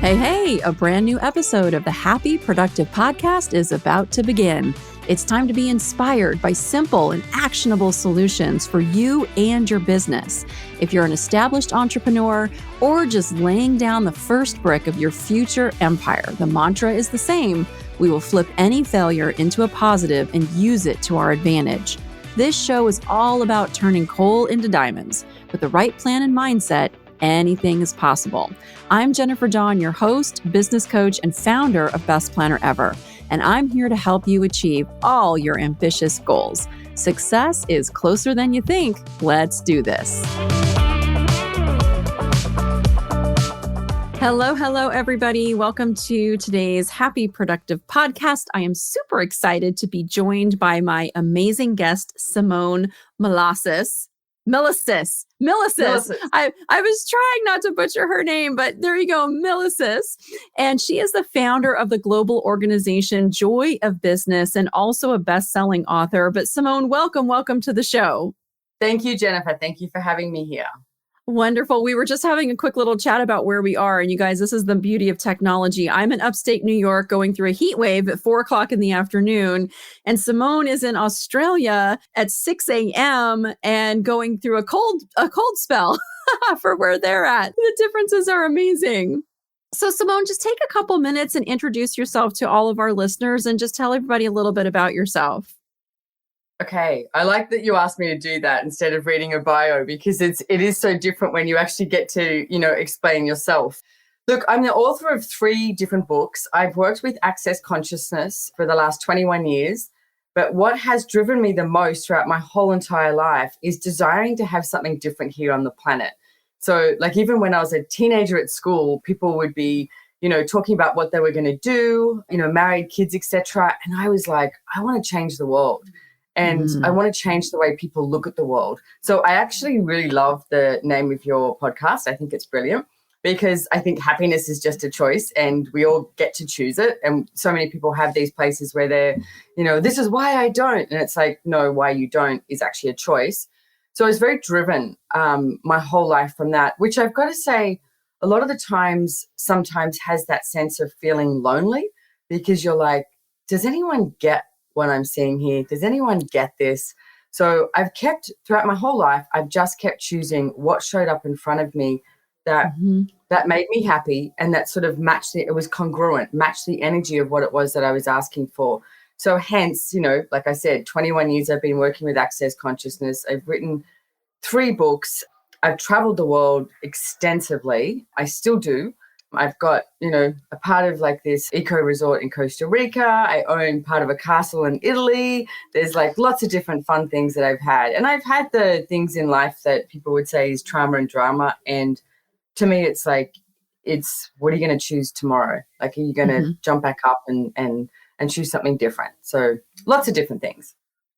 Hey, a brand new episode of the Happy Productive Podcast is about to begin. It's time to be inspired by simple and actionable solutions for you and your business. If you're an established entrepreneur or just laying down the first brick of your future empire, the mantra is the same. We will flip any failure into a positive and use it to our advantage. This show is all about turning coal into diamonds. With the right plan and mindset, anything is possible. I'm Jennifer Dawn, your host, business coach, and founder of Best Planner Ever, and I'm here to help you achieve all your ambitious goals. Success is closer than you think. Let's do this. Hello, everybody. Welcome to today's Happy Productive Podcast. I am super excited to be joined by my amazing guest, Simone Milasas. Milasas. I was trying not to butcher her name, but there you go, Milasas. And she is the founder of the global organization Joy of Business and also a best-selling author. But Simone, welcome to the show. Thank you, Jennifer. Thank you for having me here. Wonderful. We were just having a quick little chat about where we are. And you guys, this is the beauty of technology. I'm in upstate New York going through a heat wave at 4:00 in the afternoon. And Simone is in Australia at 6 a.m. and going through a cold spell for where they're at. The differences are amazing. So Simone, just take a couple minutes and introduce yourself to all of our listeners and just tell everybody a little bit about yourself. Okay, I like that you asked me to do that instead of reading a bio because it is so different when you actually get to, explain yourself. Look, I'm the author of 3 different books. I've worked with Access Consciousness for the last 21 years, but what has driven me the most throughout my whole entire life is desiring to have something different here on the planet. So like even when I was a teenager at school, people would be, talking about what they were going to do, married, kids, etc. And I was like, I want to change the world. And I want to change the way people look at the world. So I actually really love the name of your podcast. I think it's brilliant because I think happiness is just a choice and we all get to choose it. And so many people have these places where they're, this is why I don't. And it's like, no, why you don't is actually a choice. So I was very driven my whole life from that, which I've got to say a lot of the times sometimes has that sense of feeling lonely because you're like, does anyone get what I'm seeing here? Does anyone get this? So throughout my whole life, I've just kept choosing what showed up in front of me that made me happy and that sort of it was congruent, matched the energy of what it was that I was asking for. So hence, like I said, 21 years I've been working with Access Consciousness. I've written 3 books. I've traveled the world extensively. I still do. I've got, a part of like this eco resort in Costa Rica. I own part of a castle in Italy. There's like lots of different fun things that I've had. And I've had the things in life that people would say is trauma and drama. And to me, it's like, what are you going to choose tomorrow? Like, are you going to jump back up and choose something different? So lots of different things.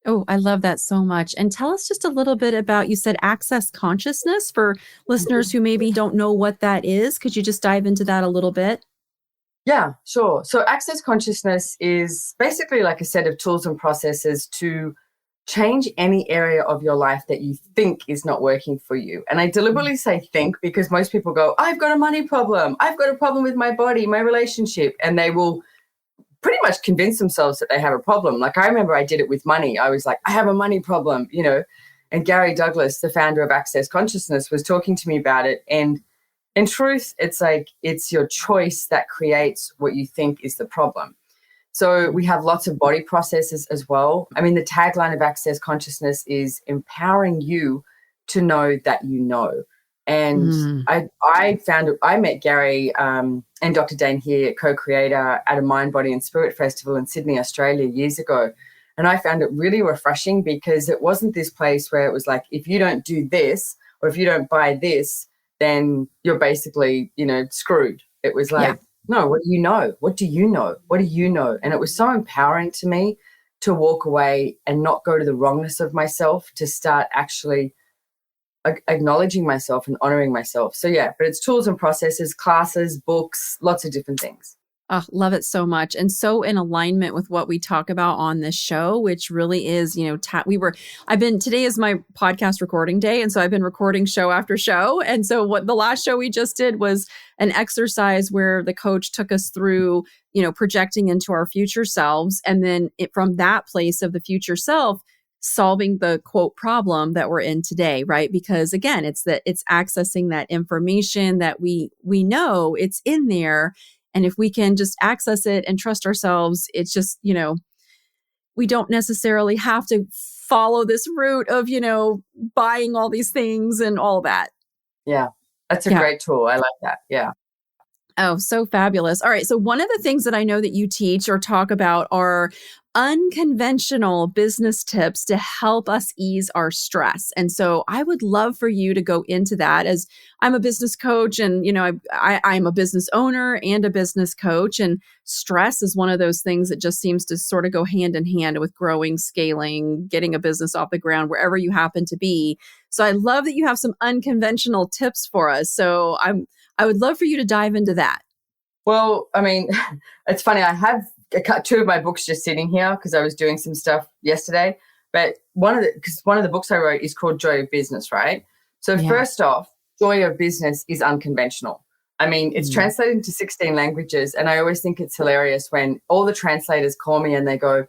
Oh, I love that so much. And tell us just a little bit about, you said Access Consciousness for listeners who maybe don't know what that is. Could you just dive into that a little bit? Yeah, sure. So Access Consciousness is basically like a set of tools and processes to change any area of your life that you think is not working for you. And I deliberately say think because most people go, I've got a money problem. I've got a problem with my body, my relationship. And they will pretty much convince themselves that they have a problem. Like I remember I did it with money. I was like, I have a money problem, and Gary Douglas, the founder of Access Consciousness, was talking to me about it. And in truth, it's like, it's your choice that creates what you think is the problem. So we have lots of body processes as well. I mean, the tagline of Access Consciousness is empowering you to know that you know. And I met Gary and Dr. Dane here, co-creator, at a Mind, Body and Spirit Festival in Sydney, Australia years ago. And I found it really refreshing because it wasn't this place where it was like, if you don't do this or if you don't buy this, then you're basically, screwed. It was like, no, what do you know? What do you know? What do you know? And it was so empowering to me to walk away and not go to the wrongness of myself, to start actually acknowledging myself and honoring myself. So yeah, but it's tools and processes, classes, books, lots of different things. Oh, love it so much. And so in alignment with what we talk about on this show, which really is, today is my podcast recording day. And so I've been recording show after show. And so what the last show we just did was an exercise where the coach took us through, projecting into our future selves. And then from that place of the future self, solving the quote problem that we're in today, right? Because again, it's accessing that information that we know it's in there. And if we can just access it and trust ourselves, it's just, we don't necessarily have to follow this route of, buying all these things and all that. Yeah, that's a great tool. I like that. Yeah. Oh, so fabulous. All right. So one of the things that I know that you teach or talk about are unconventional business tips to help us ease our stress. And so I would love for you to go into that, as I'm a business coach and, I'm a business owner and a business coach, and stress is one of those things that just seems to sort of go hand in hand with growing, scaling, getting a business off the ground, wherever you happen to be. So I love that you have some unconventional tips for us. So I would love for you to dive into that. Well, I mean, it's funny. I have two of my books just sitting here because I was doing some stuff yesterday. But one of the books I wrote is called Joy of Business, right? So First off, Joy of Business is unconventional. I mean, it's translated into 16 languages. And I always think it's hilarious when all the translators call me and they go,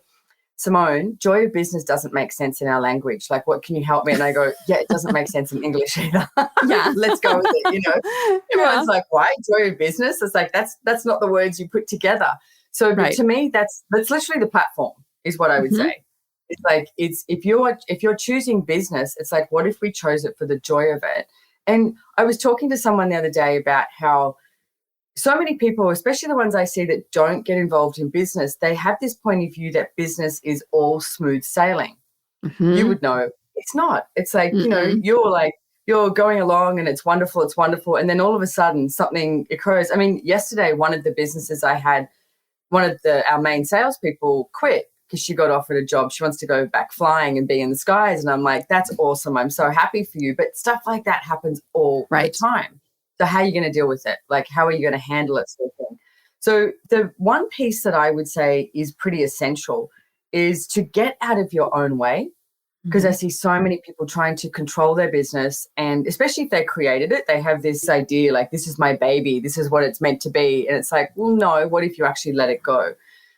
Simone, Joy of Business doesn't make sense in our language. Like, what can you help me? And I go, yeah, it doesn't make sense in English either. Yeah. Let's go with it, Everyone's like, why? Joy of Business? It's like, that's not the words you put together. So to me, that's literally the platform is what I would say. It's like, if you're choosing business, it's like, what if we chose it for the joy of it? And I was talking to someone the other day about how so many people, especially the ones I see that don't get involved in business, they have this point of view that business is all smooth sailing. You would know it's not. It's like, you're going along and it's wonderful. And then all of a sudden something occurs. I mean, yesterday, one of the businesses I had, our main salespeople quit because she got offered a job. She wants to go back flying and be in the skies. And I'm like, that's awesome. I'm so happy for you. But stuff like that happens all the time. So how are you going to deal with it? Like, how are you going to handle it? Sort of thing. So the one piece that I would say is pretty essential is to get out of your own way, because I see so many people trying to control their business. And especially if they created it, they have this idea like, this is my baby, this is what it's meant to be. And it's like, well, no, what if you actually let it go?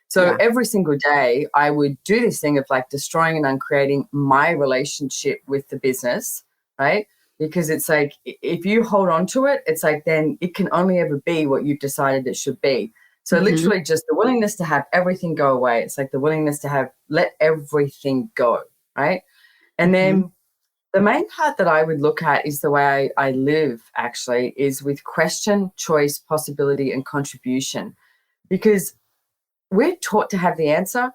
So every single day I would do this thing of like destroying and uncreating my relationship with the business, right? Because it's like, if you hold on to it, it's like, then it can only ever be what you've decided it should be. So literally just the willingness to have everything go away. It's like the willingness to let everything go, right? And then the main part that I would look at is the way I live, actually, is with question, choice, possibility, and contribution. Because we're taught to have the answer.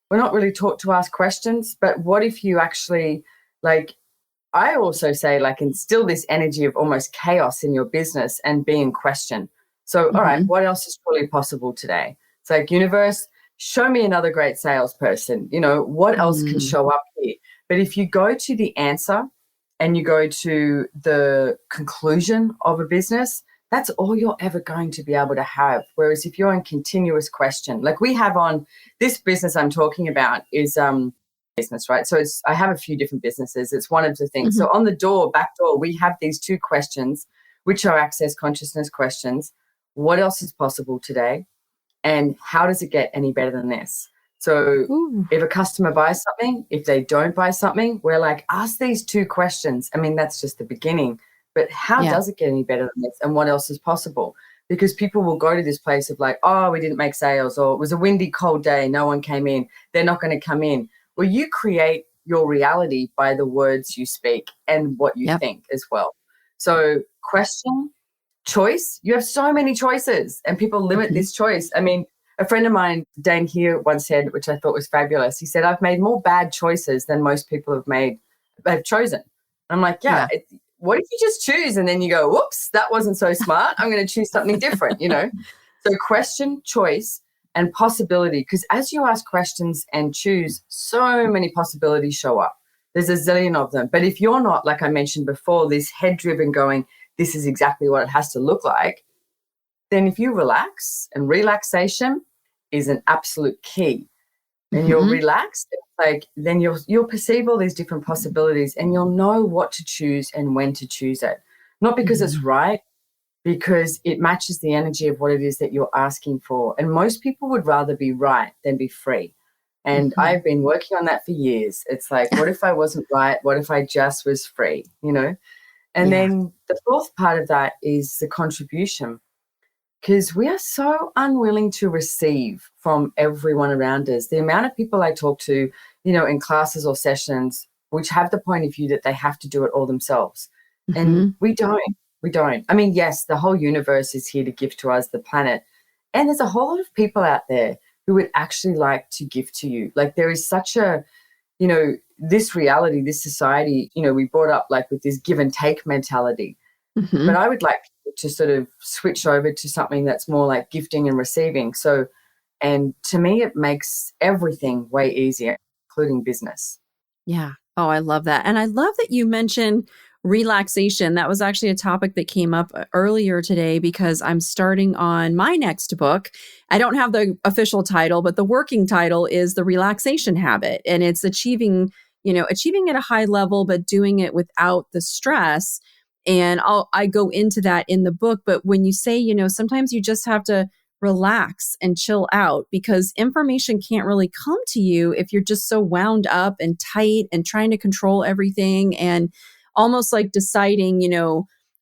We're not really taught to ask questions. But what if you actually, I also say, instill this energy of almost chaos in your business and be in question. So, all right, what else is truly possible today? It's like, universe, show me another great salesperson. What else can show up here? But if you go to the answer and you go to the conclusion of a business, that's all you're ever going to be able to have. Whereas if you're in continuous question, like we have on this business I'm talking about is business, right? So I have a few different businesses. It's one of the things. So on the back door, we have these two questions, which are access consciousness questions. What else is possible today? And how does it get any better than this? So if a customer buys something, if they don't buy something, we're like, ask these two questions. I mean, that's just the beginning. But how does it get any better than this? And what else is possible? Because people will go to this place of like, oh, we didn't make sales, or it was a windy, cold day, no one came in. They're not going to come in. Well, you create your reality by the words you speak and what you think as well. So question, choice. You have so many choices and people limit this choice. I mean, a friend of mine, Dane here, once said, which I thought was fabulous. He said, I've made more bad choices than most people have chosen. I'm like, what if you just choose and then you go, whoops, that wasn't so smart. I'm going to choose something different, So question, choice, and possibility. Because as you ask questions and choose, so many possibilities show up. There's a zillion of them. But if you're not, like I mentioned before, this head-driven going, this is exactly what it has to look like, then if you relax, and relaxation is an absolute key, and you're Mm-hmm. relaxed, like then you'll perceive all these different possibilities, and you'll know what to choose and when to choose it. Not because it's Mm-hmm. right, because it matches the energy of what it is that you're asking for. And most people would rather be right than be free. And Mm-hmm. I've been working on that for years. It's like, what if I wasn't right? What if I just was free? And Yeah. then the fourth part of that is the contribution, because we are so unwilling to receive from everyone around us. The amount of people I talk to, in classes or sessions, which have the point of view that they have to do it all themselves. And Mm-hmm. we don't. We don't. I mean, yes, the whole universe is here to give to us, the planet. And there's a whole lot of people out there who would actually like to give to you. Like there is such a, this reality, this society, we brought up like with this give and take mentality. But Mm-hmm. I would like to sort of switch over to something that's more like gifting and receiving. So, and to me, it makes everything way easier, including business. Yeah. Oh, I love that. And I love that you mentioned relaxation. That was actually a topic that came up earlier today because I'm starting on my next book. I don't have the official title, but the working title is The Relaxation Habit. And it's achieving at a high level, but doing it without the stress. And I go into that in the book. But when you say, sometimes you just have to relax and chill out because information can't really come to you if you're just so wound up and tight and trying to control everything and almost like deciding,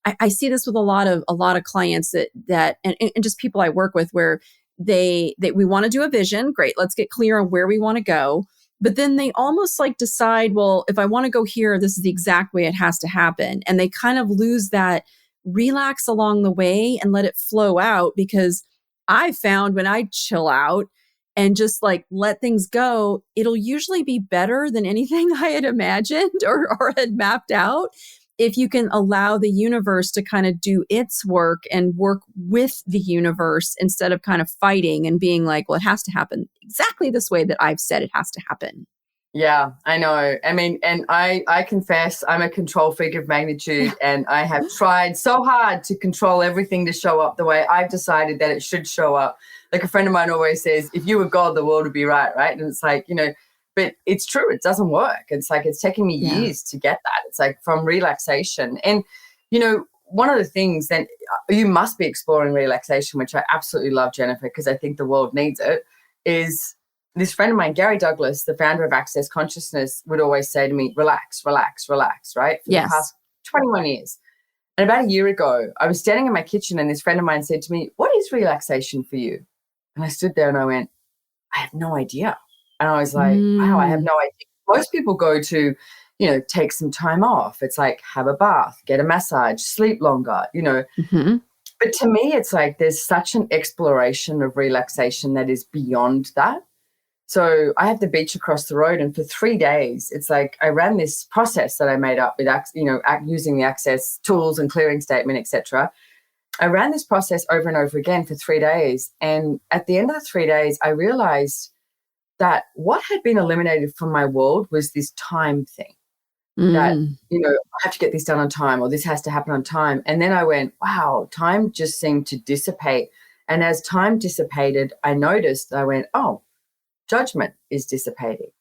I see this with a lot of clients that and just people I work with where we want to do a vision. Great. Let's get clear on where we want to go. But then they almost like decide, well, if I want to go here, this is the exact way it has to happen. And they kind of lose that relax along the way and let it flow out because I found when I chill out and just like let things go, it'll usually be better than anything I had imagined or had mapped out. If you can allow the universe to kind of do its work and work with the universe instead of kind of fighting and being like, well, it has to happen exactly this way that I've said it has to happen. Yeah, I know. I mean, and I confess I'm a control freak of magnitude, and I have tried so hard to control everything to show up the way I've decided that it should show up. Like a friend of mine always says, if you were God, the world would be right, right? And it's like, but it's true. It doesn't work. It's like it's taken me Yeah. years to get that. It's like from relaxation. And, one of the things that you must be exploring relaxation, which I absolutely love, Jennifer, because I think the world needs it, is this friend of mine, Gary Douglas, the founder of Access Consciousness, would always say to me, relax, relax, relax, right? For the Yes. past 21 years. And about a year ago, I was standing in my kitchen and this friend of mine said to me, what is relaxation for you? And I stood there and I went, I have no idea. And I was like, wow, I have Mm. no idea. Most people go to, take some time off. It's like have a bath, get a massage, sleep longer. Hmm. But to me, it's like there's such an exploration of relaxation that is beyond that. So I have the beach across the road, and for 3 days, it's like I ran this process that I made up with, using the Access tools and clearing statement, etc. I ran this process over and over again for 3 days, and at the end of the 3 days, I realized that what had been eliminated from my world was this time thing. That Mm. I have to get this done on time, or this has to happen on time. And then I went, wow, time just seemed to dissipate. And as time dissipated, I noticed. I went, oh, judgment is dissipating,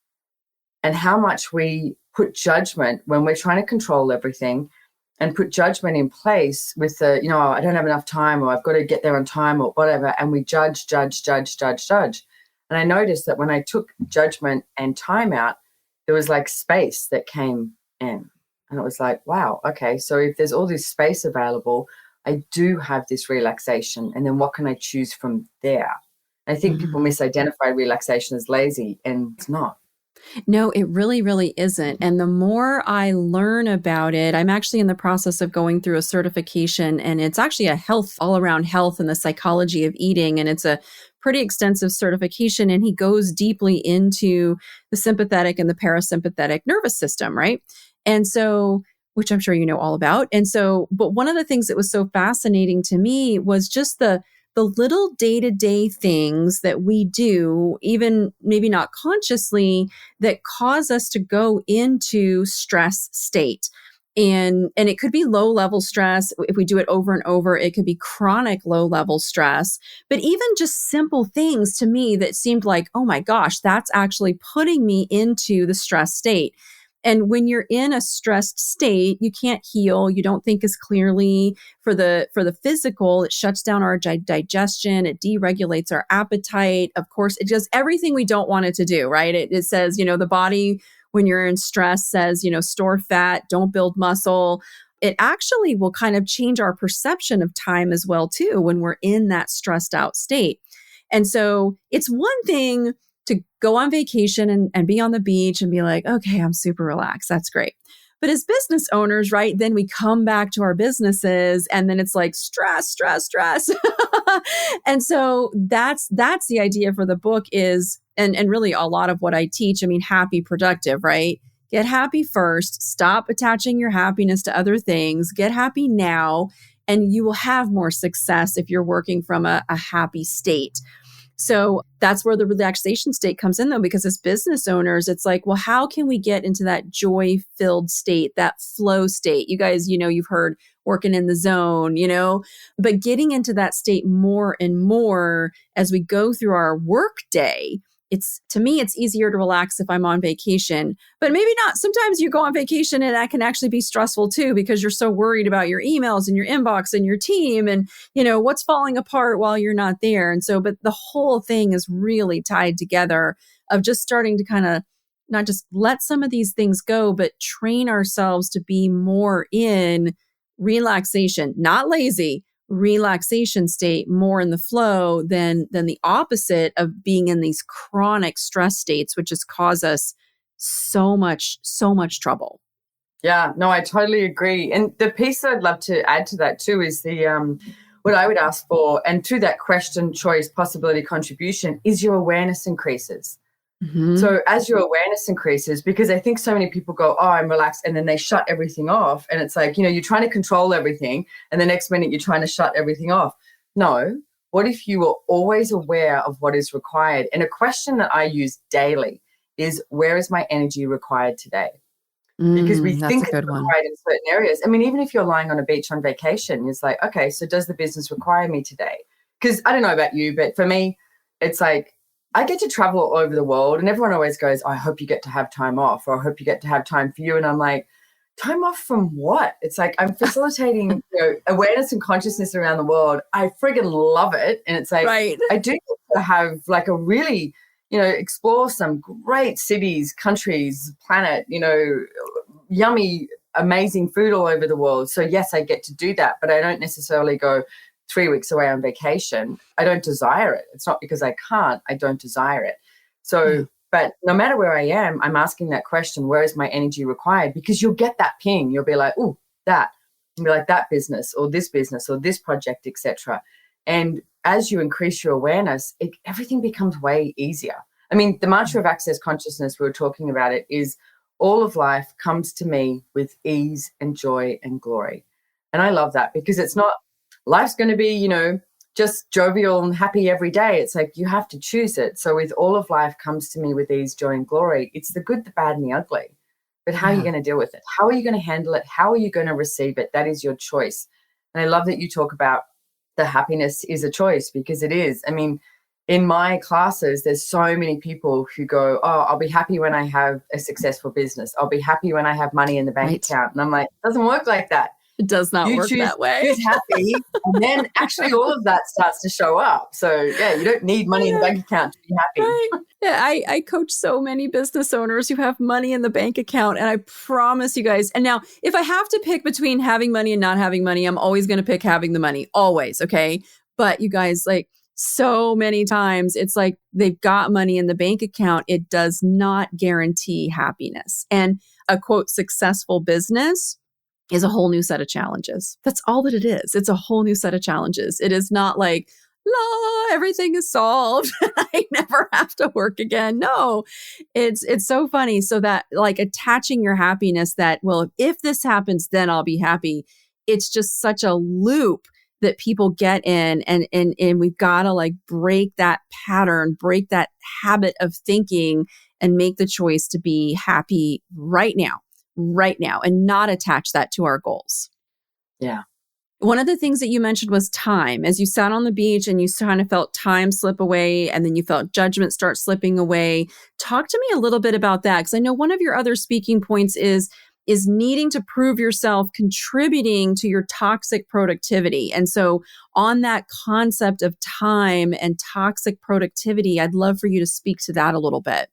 and how much we put judgment when we're trying to control everything and put judgment in place with I don't have enough time, or I've got to get there on time, or whatever. And we judge, judge, judge, judge, judge. And I noticed that when I took judgment and time out, there was like space that came in. And it was like, wow, okay. So if there's all this space available, I do have this relaxation. And then what can I choose from there? I think people Mm. misidentify relaxation as lazy, and it's not. No, it really, really isn't. And the more I learn about it, I'm actually in the process of going through a certification, and it's actually a health, all around health and the psychology of eating. And it's a pretty extensive certification. And he goes deeply into the sympathetic and the parasympathetic nervous system, right? And so, which I'm sure you know all about. And so, but one of the things that was so fascinating to me was just the little day-to-day things that we do, even maybe not consciously, that cause us to go into stress state. And it could be low level stress. If we do it over and over, it could be chronic low level stress. But even just simple things to me that seemed like, oh my gosh, that's actually putting me into the stress state. And when you're in a stressed state, you can't heal. You don't think as clearly. For the physical, it shuts down our digestion. It deregulates our appetite. Of course, it does everything we don't want it to do, right? It says, the body, when you're in stress, says, store fat, don't build muscle. It actually will kind of change our perception of time as well, too, when we're in that stressed out state. And so it's one thing to go on vacation and be on the beach and be like, okay, I'm super relaxed. That's great. But as business owners, right, then we come back to our businesses and then it's like stress, stress, stress. And so that's the idea for the book is, and really a lot of what I teach, happy, productive, right? Get happy first, stop attaching your happiness to other things, get happy now, and you will have more success if you're working from a happy state. So that's where the relaxation state comes in, though, because as business owners, it's like, well, how can we get into that joy-filled state, that flow state? You guys, you've heard working in the zone, but getting into that state more and more as we go through our work day. To me, it's easier to relax if I'm on vacation, but maybe not. Sometimes you go on vacation and that can actually be stressful too, because you're so worried about your emails and your inbox and your team and, what's falling apart while you're not there. And so, but the whole thing is really tied together of just starting to kind of not just let some of these things go, but train ourselves to be more in relaxation, not lazy, relaxation state, more in the flow than the opposite of being in these chronic stress states, which just cause us so much trouble. Yeah, no, I totally agree. And the piece I'd love to add to that too is the what I would ask for, and to that question, choice, possibility, contribution, is your awareness increases. Mm-hmm. So as your awareness increases, because I think so many people go, oh, I'm relaxed, and then they shut everything off. And it's like, you're trying to control everything, and the next minute you're trying to shut everything off. No, what if you were always aware of what is required? And a question that I use daily is, where is my energy required today? Because we think it's required in certain areas. Even if you're lying on a beach on vacation, it's like, okay, so does the business require me today? Because I don't know about you, but for me, it's like, I get to travel all over the world, and everyone always goes, oh, I hope you get to have time off, or I hope you get to have time for you. And I'm like, time off from what? It's like, I'm facilitating awareness and consciousness around the world. I friggin' love it. And it's like, right. I do get to have like a really, explore some great cities, countries, planet, yummy, amazing food all over the world. So yes, I get to do that, but I don't necessarily go 3 weeks away on vacation. I don't desire it. It's not because I can't, I don't desire it. So, but no matter where I am, I'm asking that question, where is my energy required? Because you'll get that ping. You'll be like, oh, that. You'll be like, that business or this project, etc. And as you increase your awareness, everything becomes way easier. The mantra of access consciousness, we were talking about it, is all of life comes to me with ease and joy and glory. And I love that, because it's not, life's going to be, just jovial and happy every day. It's like you have to choose it. So with all of life comes to me with ease, joy, and glory. It's the good, the bad, and the ugly. But how are you going to deal with it? How are you going to handle it? How are you going to receive it? That is your choice. And I love that you talk about the happiness is a choice, because it is. In my classes, there's so many people who go, oh, I'll be happy when I have a successful business. I'll be happy when I have money in the bank account. And I'm like, it doesn't work like that. It does not work that way. Choose happy, and then actually all of that starts to show up. So yeah, you don't need money in the bank account to be happy. Right. Yeah, I coach so many business owners who have money in the bank account, and I promise you guys. And now, if I have to pick between having money and not having money, I'm always going to pick having the money, always. Okay, but you guys, like, so many times, it's like they've got money in the bank account. It does not guarantee happiness. And a quote successful business is a whole new set of challenges. That's all that it is. It's a whole new set of challenges. It is not like, la, everything is solved. I never have to work again. No, it's so funny. So that, like, attaching your happiness that, well, if this happens, then I'll be happy. It's just such a loop that people get in, and we've got to like break that pattern, break that habit of thinking, and make the choice to be happy right now. right now and not attach that to our goals. Yeah. One of the things that you mentioned was time. As you sat on the beach and you kind of felt time slip away and then you felt judgment start slipping away. Talk to me a little bit about that, because I know one of your other speaking points is needing to prove yourself contributing to your toxic productivity. And so on that concept of time and toxic productivity, I'd love for you to speak to that a little bit.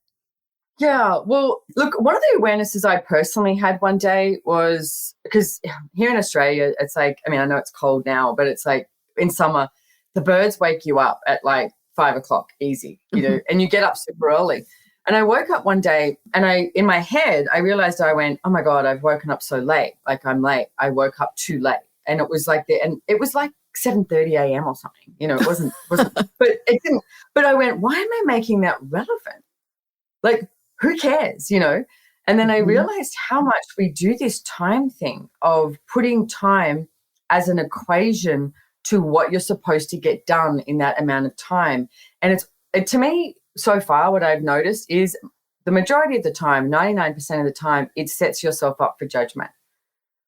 Yeah, well, look, one of the awarenesses I personally had one day was because here in Australia, it's like, I mean, I know it's cold now, but it's like in summer, the birds wake you up at like 5 o'clock easy, and you get up super early. And I woke up one day and in my head, I realized I went, oh my God, I've woken up so late. Like I'm late. I woke up too late. And it was like, and it was like 7:30 a.m. or something, it wasn't, but it didn't, but I went, why am I making that relevant? Like, who cares, And then I realized how much we do this time thing of putting time as an equation to what you're supposed to get done in that amount of time. And to me, so far, what I've noticed is the majority of the time, 99% of the time, it sets yourself up for judgment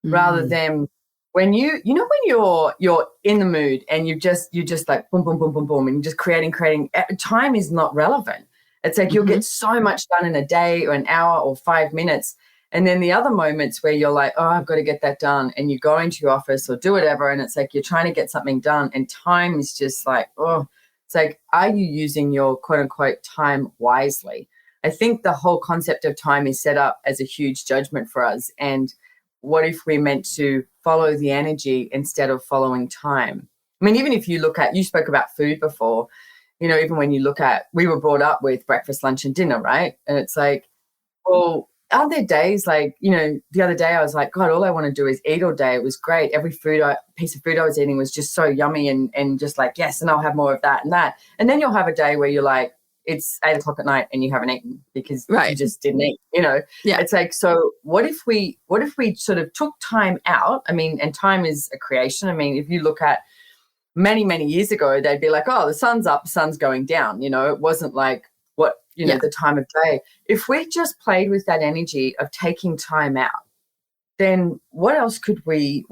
rather than when when you're in the mood and you're just like boom, boom, boom, boom, boom, and you're just creating, time is not relevant. It's like you'll get so much done in a day or an hour or 5 minutes. And then the other moments where you're like, oh, I've got to get that done. And you go into your office or do whatever. And it's like you're trying to get something done. And time is just like, oh, it's like, are you using your quote unquote time wisely? I think the whole concept of time is set up as a huge judgment for us. And what if we meant to follow the energy instead of following time? I mean, even if you spoke about food before, even when you look at, we were brought up with breakfast, lunch, and dinner, right? And it's like, well, aren't there days like, the other day I was like, God, all I want to do is eat all day. It was great. Every piece of food I was eating was just so yummy and just like, yes, and I'll have more of that and that. And then you'll have a day where you're like, it's 8 o'clock at night and you haven't eaten because you just didn't eat, Yeah. It's like, so what if we sort of took time out? I mean, and time is a creation. I mean, if you look at many, many years ago, they'd be like, oh, the sun's up, the sun's going down. It wasn't like the time of day. If we just played with that energy of taking time out, then what else could we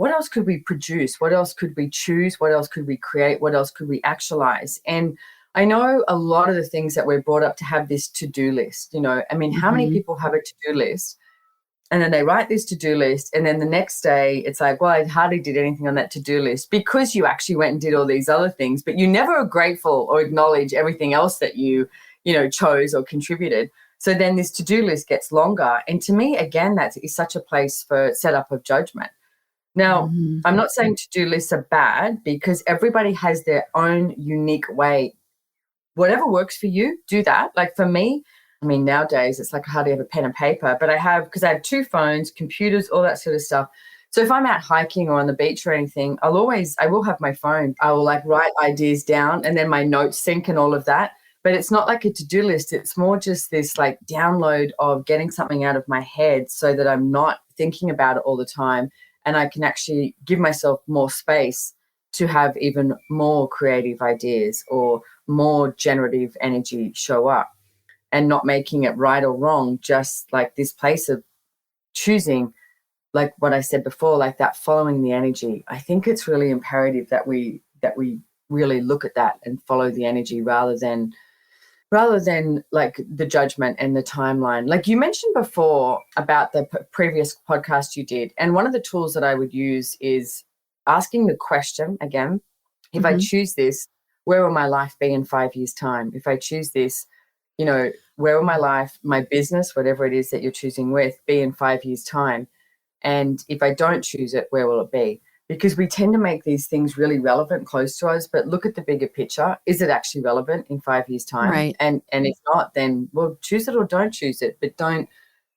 produce? What else could we choose? What else could we create? What else could we actualize? And I know a lot of the things that we're brought up to have this to-do list, I mean, how many people have a to-do list? And then they write this to-do list. And then the next day it's like, well, I hardly did anything on that to-do list because you actually went and did all these other things, but you never are grateful or acknowledge everything else that you chose or contributed. So then this to-do list gets longer. And to me, again, that is such a place for setup of judgment. Now, I'm not saying to-do lists are bad because everybody has their own unique way. Whatever works for you, do that. Like for me, I mean, nowadays it's like I hardly have a pen and paper, but because I have 2 phones, computers, all that sort of stuff. So if I'm out hiking or on the beach or anything, I will have my phone. I will like write ideas down and then my notes sync and all of that. But it's not like a to-do list. It's more just this like download of getting something out of my head so that I'm not thinking about it all the time. And I can actually give myself more space to have even more creative ideas or more generative energy show up. And not making it right or wrong, just like this place of choosing, like what I said before, like that following the energy. I think it's really imperative that we really look at that and follow the energy rather than like the judgment and the timeline. Like you mentioned before about the previous podcast you did, and one of the tools that I would use is asking the question again, if I choose this, where will my life be in 5 years' time? If I choose this, where will my life, my business, whatever it is that you're choosing with, be in 5 years' time? And if I don't choose it, where will it be? Because we tend to make these things really relevant, close to us, but look at the bigger picture. Is it actually relevant in 5 years' time? Right. And if not, then well, choose it or don't choose it, but don't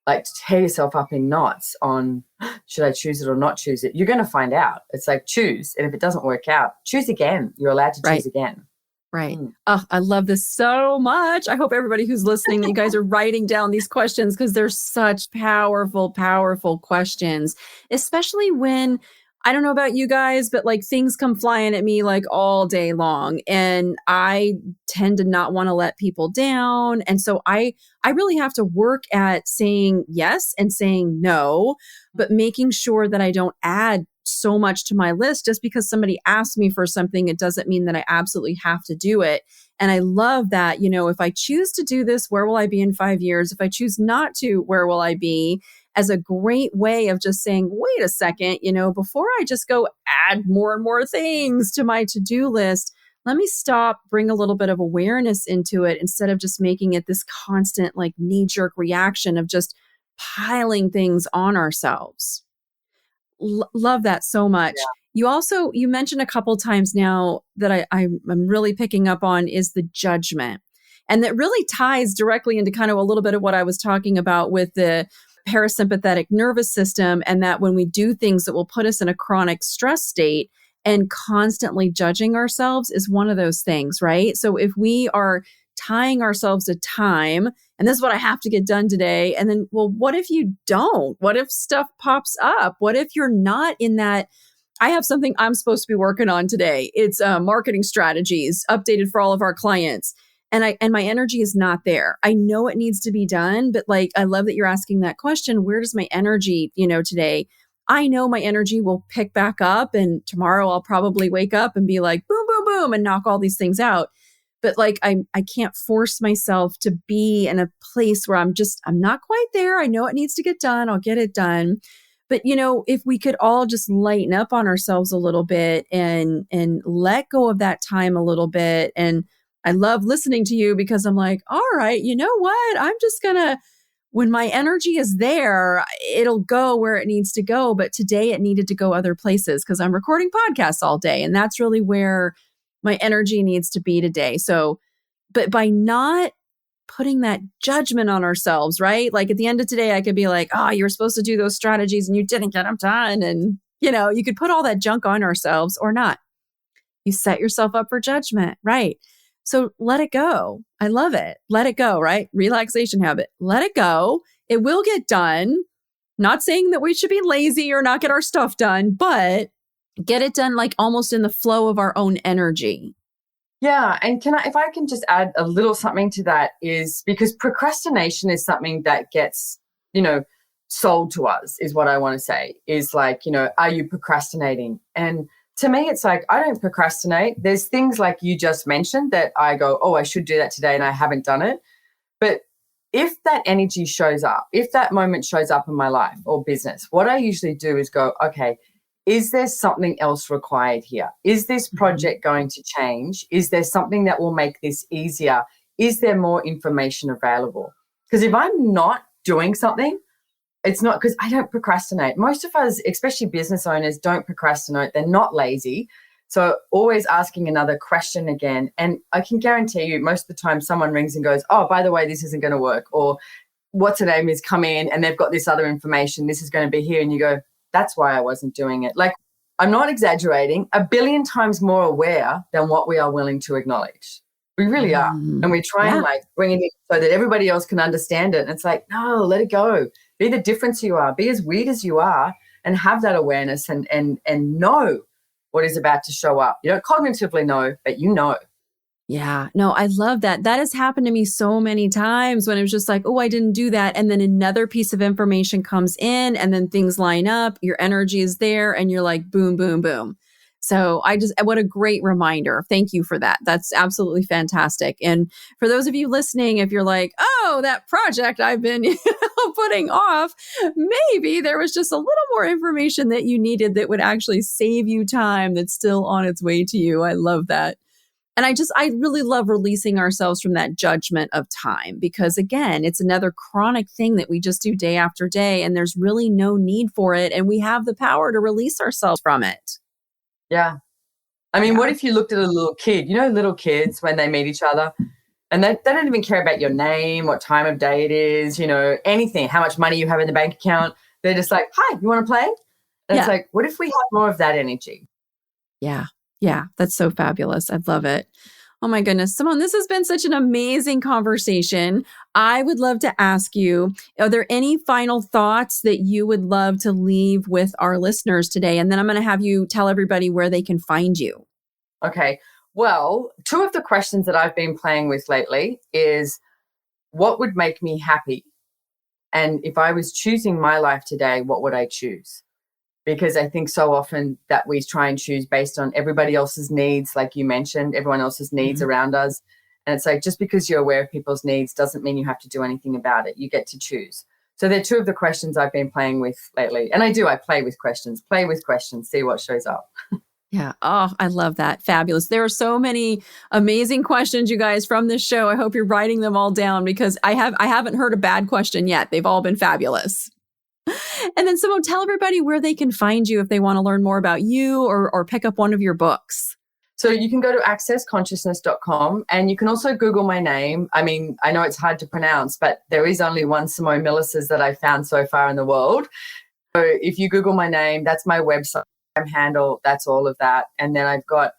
like tear yourself up in knots on should I choose it or not choose it? You're going to find out. It's like choose, and if it doesn't work out, choose again. You're allowed to choose again. Right. Oh, I love this so much. I hope everybody who's listening, that you guys are writing down these questions because they're such powerful, powerful questions, especially when I don't know about you guys, but like things come flying at me like all day long. And I tend to not want to let people down. And so I really have to work at saying yes and saying no, but making sure that I don't add so much to my list. Just because somebody asked me for something, it doesn't mean that I absolutely have to do it. And I love that, if I choose to do this, where will I be in 5 years? If I choose not to, where will I be? As a great way of just saying, wait a second, before I just go add more and more things to my to-do list, let me stop, bring a little bit of awareness into it instead of just making it this constant like knee-jerk reaction of just piling things on ourselves. Love that so much. You mentioned a couple times now that I'm really picking up on is the judgment. And that really ties directly into kind of a little bit of what I was talking about with the parasympathetic nervous system, and that when we do things that will put us in a chronic stress state, and constantly judging ourselves is one of those things, right? So if we are tying ourselves to time, and this is what I have to get done today, and then, well, what if you don't? What if stuff pops up? What if you're not in that? I have something I'm supposed to be working on today. It's marketing strategies updated for all of our clients. And my energy is not there. I know it needs to be done, but like, I love that you're asking that question. Where does my energy, today? I know my energy will pick back up, and tomorrow I'll probably wake up and be like, boom, boom, boom, and knock all these things out. But like, I can't force myself to be in a place where I'm not quite there. I know it needs to get done. I'll get it done. But, if we could all just lighten up on ourselves a little bit and let go of that time a little bit. And I love listening to you because I'm like, all right, you know what? I'm just when my energy is there, it'll go where it needs to go. But today it needed to go other places because I'm recording podcasts all day. And that's really where my energy needs to be today. So, but by not putting that judgment on ourselves, right? Like at the end of today, I could be like, oh, you were supposed to do those strategies and you didn't get them done. And, you could put all that junk on ourselves or not. You set yourself up for judgment, right? So let it go. I love it. Let it go, right? Relaxation habit. Let it go. It will get done. Not saying that we should be lazy or not get our stuff done, but get it done like almost in the flow of our own energy. Yeah. And if I can just add a little something to that, is because procrastination is something that gets, sold to us, is what I want to say, is like, are you procrastinating? And to me, it's like, I don't procrastinate. There's things like you just mentioned that I go, oh, I should do that today, and I haven't done it. But if that energy shows up, if that moment shows up in my life or business, what I usually do is go, okay, is there something else required here? Is this project going to change? Is there something that will make this easier? Is there more information available? Because if I'm not doing something, it's not because I don't procrastinate. Most of us, especially business owners, don't procrastinate. They're not lazy. So always asking another question again. And I can guarantee you most of the time someone rings and goes, oh, by the way, this isn't going to work. Or what's her name is come in and they've got this other information. This is going to be here. And you go, that's why I wasn't doing it. Like, I'm not exaggerating, 1 billion times more aware than what we are willing to acknowledge. We really are. And we try and like bring it in so that everybody else can understand it. And it's like, no, let it go. Be the difference you are. Be as weird as you are and have that awareness and know what is about to show up. You don't cognitively know, but you know. Yeah, no, I love that. That has happened to me so many times when it was just like, oh, I didn't do that. And then another piece of information comes in and then things line up. Your energy is there and you're like, boom, boom, boom. So what a great reminder. Thank you for that. That's absolutely fantastic. And for those of you listening, if you're like, oh, that project I've been putting off, maybe there was just a little more information that you needed that would actually save you time that's still on its way to you. I love that. And I really love releasing ourselves from that judgment of time because, again, it's another chronic thing that we just do day after day, and there's really no need for it. And we have the power to release ourselves from it. Yeah. I mean, what if you looked at a little kid? Little kids, when they meet each other, and they don't even care about your name, what time of day it is, anything, how much money you have in the bank account. They're just like, hi, you want to play? And it's like, what if we had more of that energy? Yeah. Yeah, that's so fabulous. I love it. Oh my goodness. Simone, this has been such an amazing conversation. I would love to ask you, are there any final thoughts that you would love to leave with our listeners today? And then I'm going to have you tell everybody where they can find you. Okay. Well, two of the questions that I've been playing with lately is what would make me happy? And if I was choosing my life today, what would I choose? Because I think so often that we try and choose based on everybody else's needs, like you mentioned, everyone else's needs around us. And it's like, just because you're aware of people's needs doesn't mean you have to do anything about it. You get to choose. So they're two of the questions I've been playing with lately. And I play with questions, see what shows up. Yeah. Oh, I love that. Fabulous. There are so many amazing questions, you guys, from this show. I hope you're writing them all down because I haven't heard a bad question yet. They've all been fabulous. And then Simone, tell everybody where they can find you if they want to learn more about you or pick up one of your books. So you can go to accessconsciousness.com and you can also Google my name. I mean, I know it's hard to pronounce, but there is only one Simone Milasas that I've found so far in the world. So if you Google my name, that's my website handle, that's all of that. And then I've got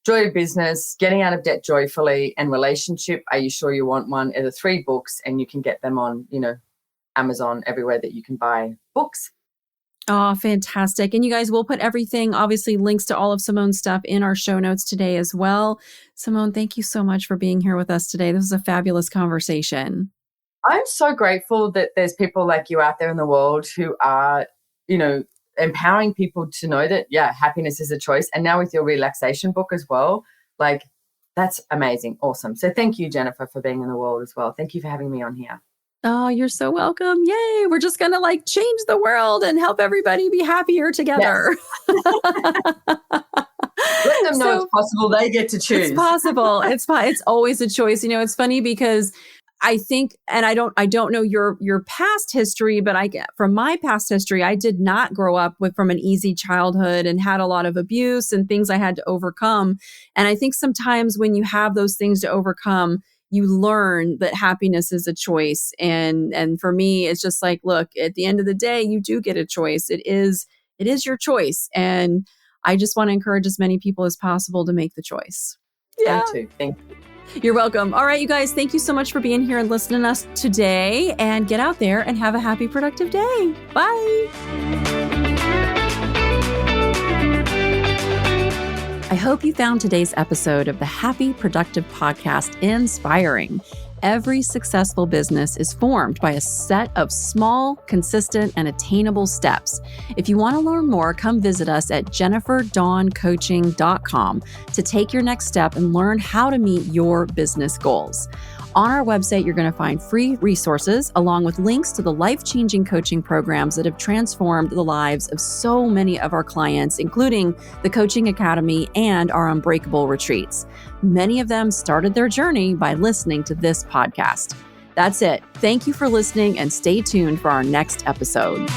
Joy of Business, Getting Out of Debt Joyfully, and Relationship, Are You Sure You Want One? Are the 3 books, and you can get them on, Amazon, everywhere that you can buy books. Oh, fantastic. And you guys, we'll put everything, obviously links to all of Simone's stuff in our show notes today as well. Simone, thank you so much for being here with us today. This was a fabulous conversation. I'm so grateful that there's people like you out there in the world who are, empowering people to know that, happiness is a choice. And now with your relaxation book as well, that's amazing. Awesome. So thank you, Jennifer, for being in the world as well. Thank you for having me on here. Oh, you're so welcome. Yay. We're just going to change the world and help everybody be happier together. Yes. Let them know it's possible. They get to choose. It's possible. It's always a choice. It's funny because I think, and I don't know your past history, but from my past history, I did not grow up from an easy childhood and had a lot of abuse and things I had to overcome. And I think sometimes when you have those things to overcome, you learn that happiness is a choice. And for me, it's just look, at the end of the day, you do get a choice. It is your choice. And I just want to encourage as many people as possible to make the choice. Yeah. Thank you. You're welcome. All right, you guys, thank you so much for being here and listening to us today. And get out there and have a happy, productive day. Bye. I hope you found today's episode of the Happy Productive Podcast inspiring. Every successful business is formed by a set of small, consistent, and attainable steps. If you want to learn more, come visit us at jenniferdawncoaching.com to take your next step and learn how to meet your business goals. On our website, you're going to find free resources along with links to the life-changing coaching programs that have transformed the lives of so many of our clients, including the Coaching Academy and our Unbreakable retreats. Many of them started their journey by listening to this podcast. That's it. Thank you for listening and stay tuned for our next episode.